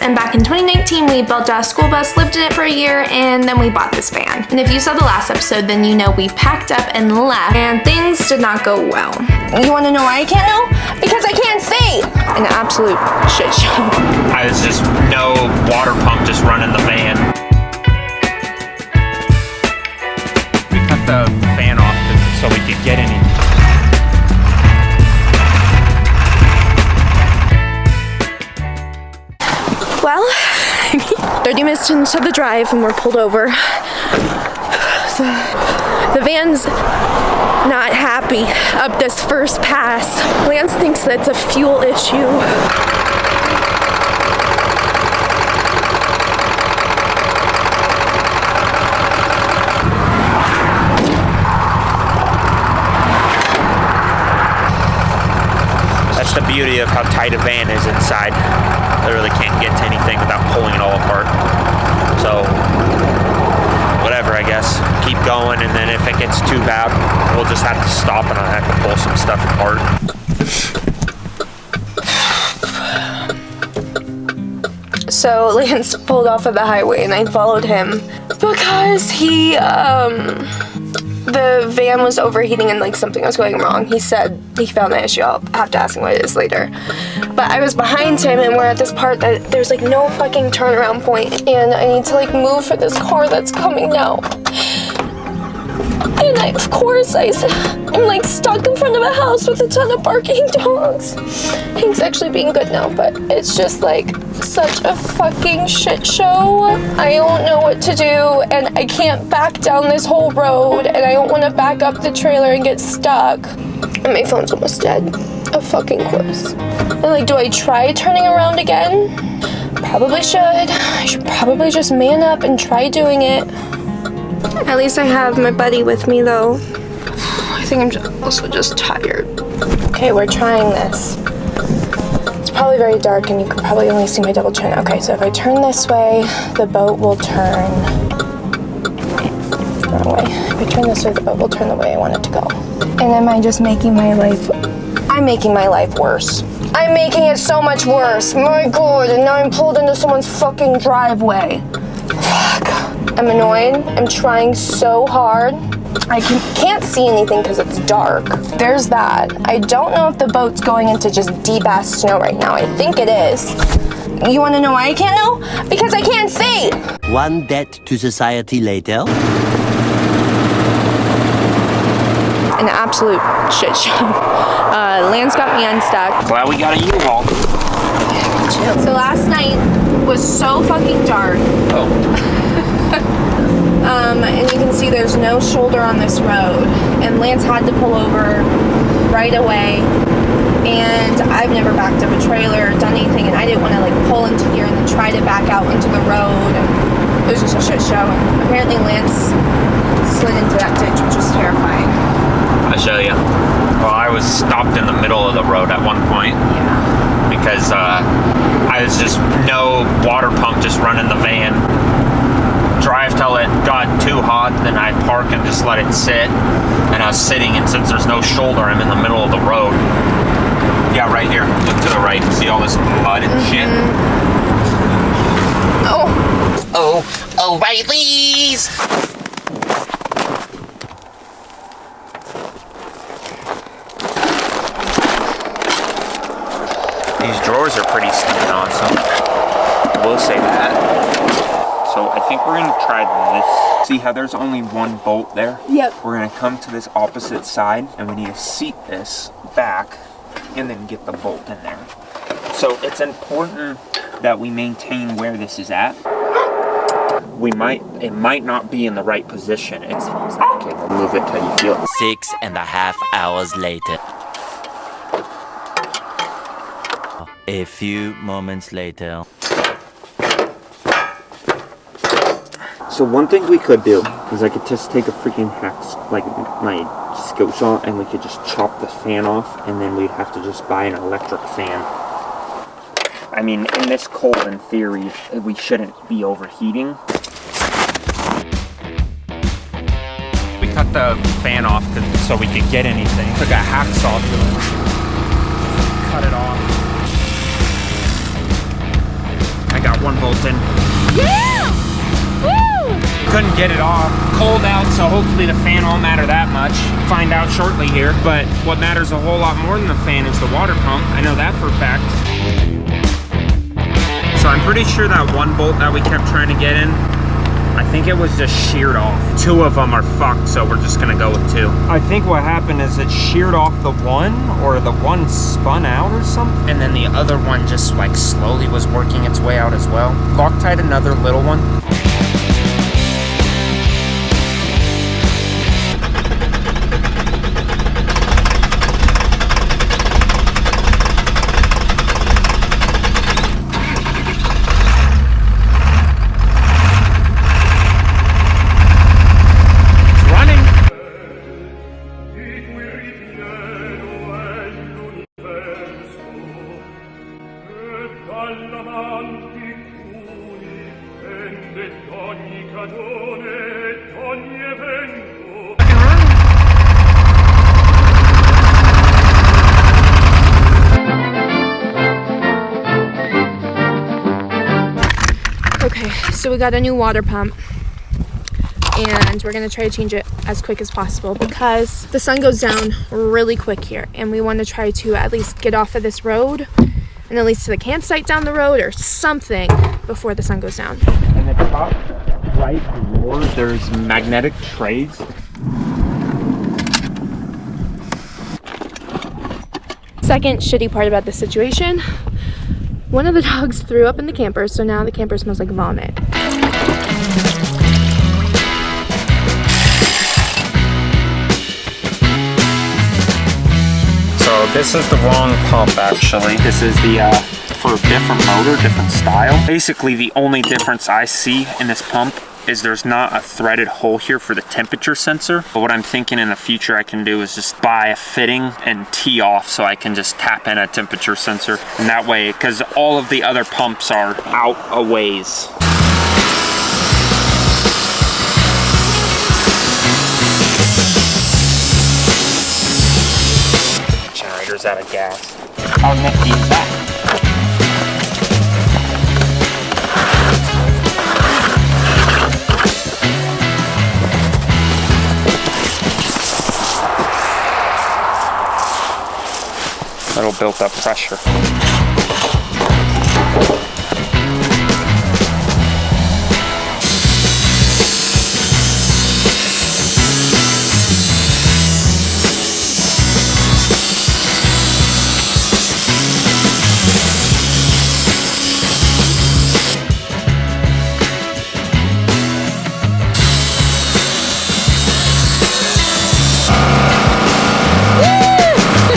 and back in 2019 we built a school bus, lived in it for a year, and then we bought this van. And if you saw the last episode, then you know we packed up and left, and things did not go well. You want to know why I can't know? Because I can't see! An absolute shit show. I was just no water pump just running the van. We cut the fan off so we could get any. Well, 30 minutes into the drive and we're pulled over. The van's not happy up this first pass. Lance thinks that's a fuel issue. That's the beauty of how tight a van is inside. Literally can't get to anything without pulling it all apart. So, whatever, I guess. Keep going, and then if it gets too bad, we'll just have to stop and I'll have to pull some stuff apart. So Lance pulled off of the highway and I followed him because the van was overheating and like something was going wrong. He said he found the issue. I'll have to ask him what it is later. But I was behind him and we're at this part that there's like no fucking turnaround point and I need to like move for this car that's coming now. And of course I'm like stuck in front of a house with a ton of barking dogs. He's actually being good now, but it's just like such a fucking shit show. I don't know what to do and I can't back down this whole road and I don't want to back up the trailer and get stuck. And my phone's almost dead. Of fucking course. And like, do I try turning around again? Probably should. I should probably just man up and try doing it. At least I have my buddy with me though. I think I'm also just tired. Okay, we're trying this. It's probably very dark and you can probably only see my double chin. Okay, so if I turn this way, the boat will turn wrong way. If I turn this way, the boat will turn the way I want it to go. And am I just making my life... I'm making my life worse. I'm making it so much worse. My God, and now I'm pulled into someone's fucking driveway. Fuck. I'm annoyed. I'm trying so hard. I can't see anything because it's dark. There's that. I don't know if the boat's going into just deep-ass snow right now. I think it is. You want to know why I can't know? Because I can't see! One debt to society later. An absolute shit show. Lance got me unstuck. Glad we got a U-Haul. So last night was so fucking dark. Oh. And you can see there's no shoulder on this road. And Lance had to pull over right away. And I've never backed up a trailer or done anything. And I didn't want to like pull into gear and then try to back out into the road. And it was just a shit show. And apparently Lance slid into that ditch, which was terrifying. I'll show you. Well, I was stopped in the middle of the road at one point. Yeah. Because I was just no water pump just running the van. Drive till it got too hot, then I'd park and just let it sit. And I was sitting, and since there's no shoulder, I'm in the middle of the road. Yeah, right here. Look to the right. See all this mud and shit? Oh, O'Reilly's! These drawers are pretty stinking awesome. I will say that. So I think we're gonna try this. See how there's only one bolt there? Yep. We're gonna come to this opposite side and we need to seat this back and then get the bolt in there. So it's important that we maintain where this is at. It might not be in the right position. Okay, we'll move it till you feel it. 6.5 hours later. A few moments later. So one thing we could do is I could just take a freaking like my scope saw, and we could just chop the fan off, and then we'd have to just buy an electric fan. I mean, in this cold, in theory, we shouldn't be overheating. We cut the fan off so we could get anything. Took a hacksaw to it. Cut it off. I got one bolt in. Yeah! Woo! Couldn't get it off. Cold out, so hopefully the fan won't matter that much. Find out shortly here. But what matters a whole lot more than the fan is the water pump. I know that for a fact. So I'm pretty sure that one bolt that we kept trying to get in, I think it was just sheared off. 2 of them are fucked, so we're just gonna go with 2. I think what happened is it sheared off the one, or the one spun out or something. And then the other one just like slowly was working its way out as well. Loctite another little one. Okay, so we got a new water pump and we're gonna try to change it as quick as possible because the sun goes down really quick here and we want to try to at least get off of this road and at least to the campsite down the road or something before the sun goes down. In the top right drawer, there's magnetic trays. Second shitty part about this situation, one of the dogs threw up in the camper, so now the camper smells like vomit. So this is the wrong pump actually. This is the for a different motor, different style. Basically the only difference I see in this pump is there's not a threaded hole here for the temperature sensor. But what I'm thinking in the future I can do is just buy a fitting and tee off so I can just tap in a temperature sensor. And that way, because all of the other pumps are out a ways. Generator's out of gas. How nifty is that? Little built up pressure.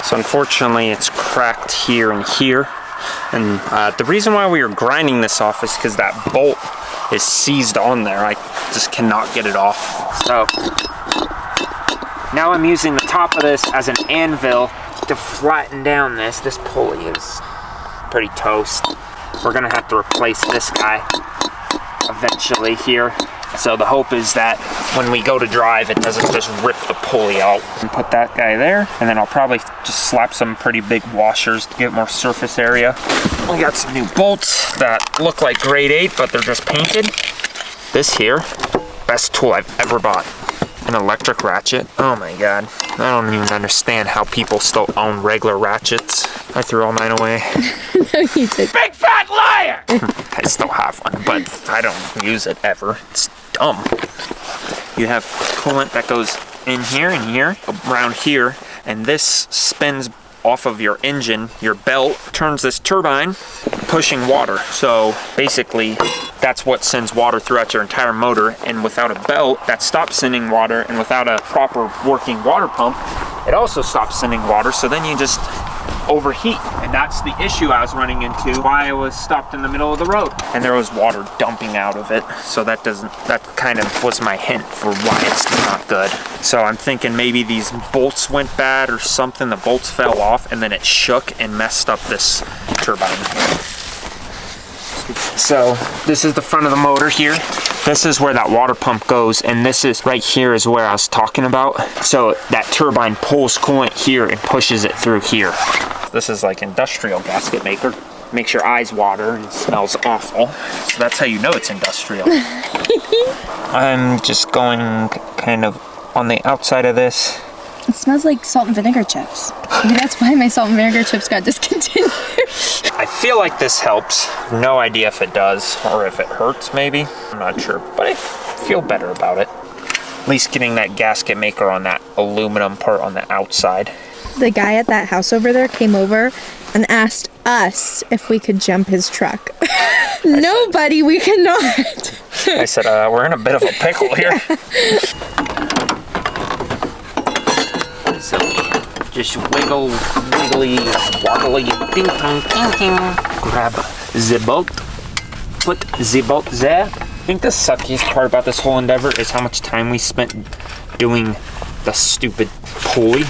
So unfortunately it's cracked here and here, and the reason why we were grinding this off is because that bolt is seized on there. I just cannot get it off. So now I'm using the top of this as an anvil to flatten down this. This pulley is pretty toast. We're gonna have to replace this guy eventually here. So the hope is that when we go to drive, it doesn't just rip the pulley out. And put that guy there, and then I'll probably just slap some pretty big washers to get more surface area. We got some new bolts that look like grade 8, but they're just painted. This here, best tool I've ever bought. An electric ratchet. Oh my god. I don't even understand how people still own regular ratchets. I threw all mine away. No, you did. Big fat liar! I still have one, but I don't use it ever. It's dumb. You have coolant that goes in here and here, around here, and this spins off of your engine, your belt, turns this turbine, pushing water. So basically, that's what sends water throughout your entire motor, and without a belt, that stops sending water, and without a proper working water pump, it also stops sending water, so then you just overheat. And that's the issue I was running into, why I was stopped in the middle of the road. And there was water dumping out of it, so that kind of was my hint for why it's not good. So I'm thinking maybe these bolts went bad or something, the bolts fell off, and then it shook and messed up this turbine. So this is the front of the motor here. This is where that water pump goes, and this is right here is where I was talking about. So that turbine pulls coolant here and pushes it through here. This is like industrial gasket maker. makes your eyes water and smells awful. So that's how you know it's industrial. I'm just going kind of on the outside of this. It smells like salt and vinegar chips. Maybe that's why my salt and vinegar chips got discontinued. I feel like this helps. No idea if it does or if it hurts maybe. I'm not sure, but I feel better about it. At least getting that gasket maker on that aluminum part on the outside. The guy at that house over there came over and asked us if we could jump his truck. No, buddy, we cannot. I said, we're in a bit of a pickle here. So just wiggle, wiggly, wobbly, ding dong, ding ding. Grab the bolt, put the bolt there. I think the suckiest part about this whole endeavor is how much time we spent doing the stupid pulley.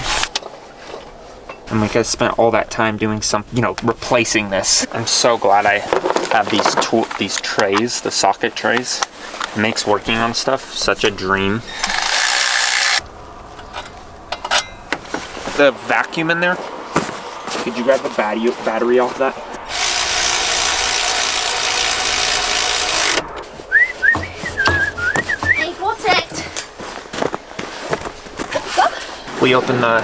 And we could spent all that time doing some, replacing this. I'm so glad I have these trays, the socket trays. It makes working on stuff such a dream. The vacuum in there, could you grab the battery off that? Hey, what's it? We open the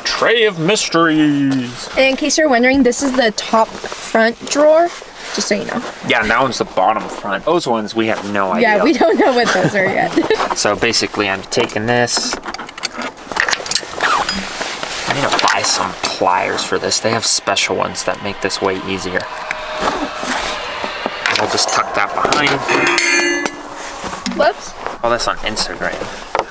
tray of mysteries. And in case you're wondering, this is the top front drawer, just so you know. Yeah, and that one's the bottom front. Those ones we have no idea. Yeah, we don't know what those are yet. So basically I'm taking this. I need to buy some pliers for this. They have special ones that make this way easier. I'll just tuck that behind. Whoops. All this on Instagram.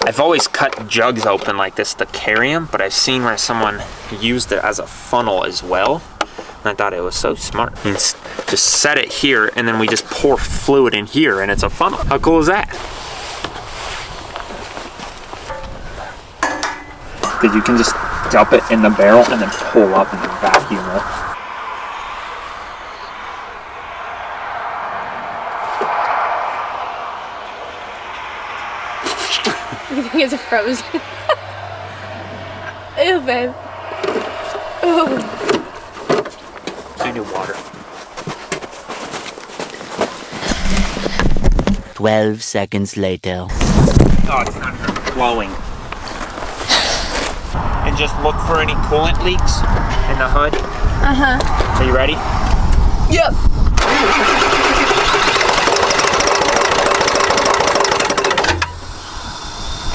I've always cut jugs open like this to carry them, but I've seen where someone used it as a funnel as well. And I thought it was so smart. You just set it here, and then we just pour fluid in here, and it's a funnel. How cool is that? Because you can just dump it in the barrel and then pull up and vacuum it. Everything is frozen. Ew, babe. Ooh. I need water. 12 seconds later. Oh, it's not flowing. And just look for any coolant leaks in the hood. Uh-huh. Are you ready? Yep.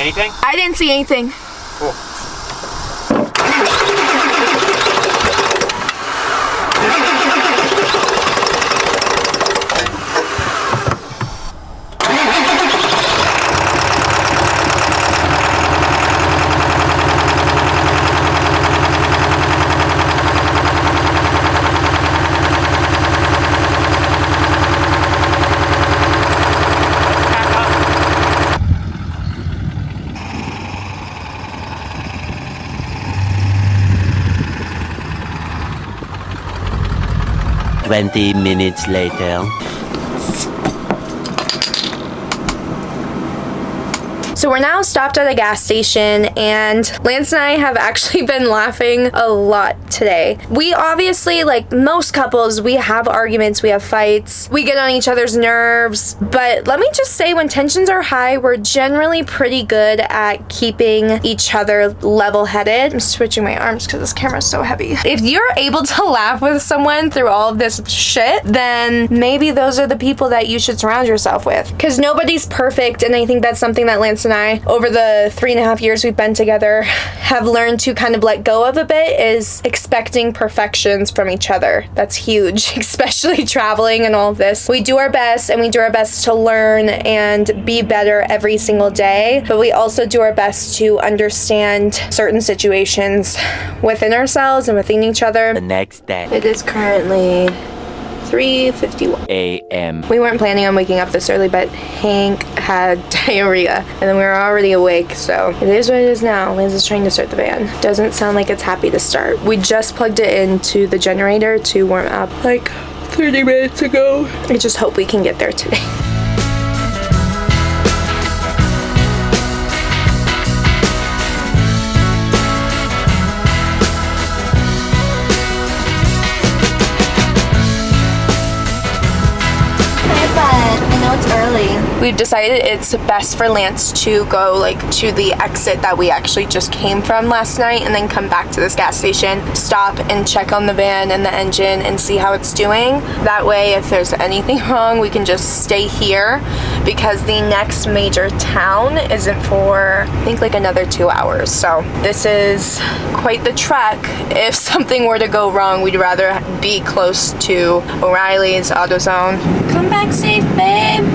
Anything? I didn't see anything. Cool. Twenty minutes later. So we're now stopped at a gas station, and Lance and I have actually been laughing a lot today. We obviously, like most couples, we have arguments, we have fights, we get on each other's nerves, but let me just say, when tensions are high, we're generally pretty good at keeping each other level-headed. I'm switching my arms because this camera's so heavy. If you're able to laugh with someone through all of this shit, then maybe those are the people that you should surround yourself with, because nobody's perfect. And I think that's something that Lance and I, over the 3.5 years we've been together, have learned to kind of let go of a bit, is expecting perfections from each other. That's huge, especially traveling and all of this. We do our best, and we do our best to learn and be better every single day, but we also do our best to understand certain situations within ourselves and within each other. The next day. It is currently 3:51 a.m. We weren't planning on waking up this early, but Hank had diarrhea, and then we were already awake, so it is what it is now. Liz is trying to start the van. Doesn't sound like it's happy to start. We just plugged it into the generator to warm up like 30 minutes ago. I just hope we can get there today. know it's early. We've decided it's best for Lance to go like to the exit that we actually just came from last night and then come back to this gas station, stop and check on the van and the engine and see how it's doing. That way, if there's anything wrong, we can just stay here because the next major town isn't for, I think, like another 2 hours. So this is quite the trek. If something were to go wrong, we'd rather be close to O'Reilly's, AutoZone. Come back safe, babe.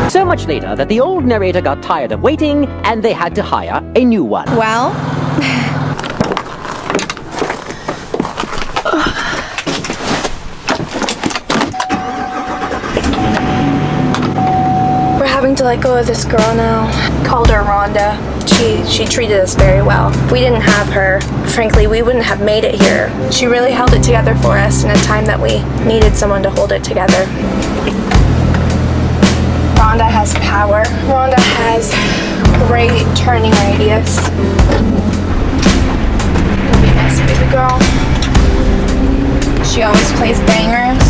So much later that the old narrator got tired of waiting and they had to hire a new one. Well, we're having to let go of this girl now. Called her Rhonda. She treated us very well. If we didn't have her, frankly, we wouldn't have made it here. She really held it together for us in a time that we needed someone to hold it together. Rhonda has power. Rhonda has great turning radius. Yes, baby girl. She always plays bangers.